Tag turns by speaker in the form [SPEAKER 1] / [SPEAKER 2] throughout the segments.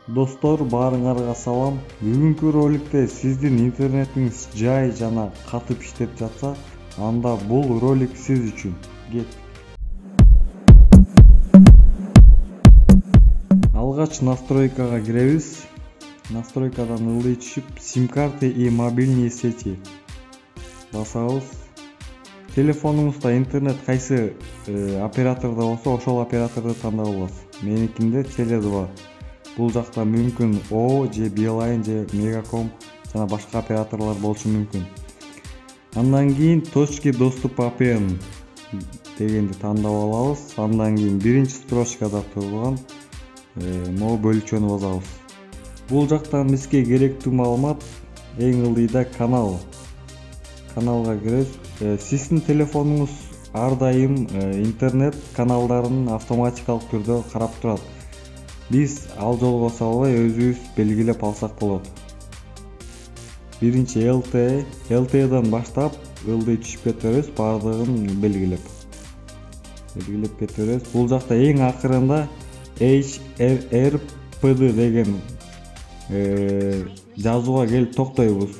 [SPEAKER 1] Достор, баарыңарга салам. Бүгүнкү роликте сиздин интернетиңиз жай жана катып иштеп жатса, анда бул ролик сиз үчүн. Кеттик. Алгач настройкага киребиз. Настройкадан ылдый түшүп, сим-карты и мобильные сети басабыз. Телефонуңузда интернет кайсы оператордо болсо, ошол операторду тандап аласыз. Меникинде Теле2. Бул жакта мүмкүн О же Билайн же Мегаком жана башка операторлор болушу мүмкүн. Андан кийин точки доступа VPN дегенди тандап алабыз. Андан кийин биринчи строчкада турган могу бөлүкчөнү басабыз. Бул жактан бизге керектүү маалымат эң ылдыйда каналга киребиз. Сиздин телефонуңуз ар дайым интернет каналдарын автоматикалык түрдө карап турат. Биз ал жолго салбай өзүбүз белгилеп алсак болот. Биринчи LTE'дан баштап ылдый түшүп кетебиз, бардыгын белгилеп кетебиз. Бул жакта эң акырында HRPD деген жазууга келип токтойбуз.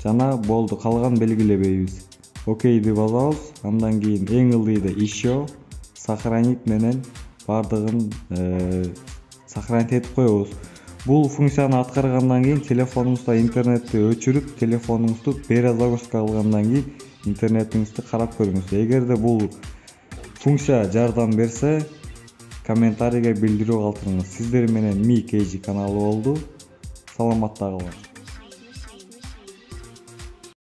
[SPEAKER 1] Жана болду, калган белгилебейбиз. Окейди басабыз. Андан кийин эң ылдыйда еще сохранить менен бардыгын сохранить этип коебуз. Бул функцияны аткаргандан кийин телефонуңузда интернетти өчүрүп, телефонуңузду перезагрузка кылгандан кийин интернетиңизди карап көрүңүз. Эгерде бул функция жардам берсе, комментарийге билдирүү калтырыңыз. Сиздер менен Ми Кейжи каналы болду. Саламатта калыңыз.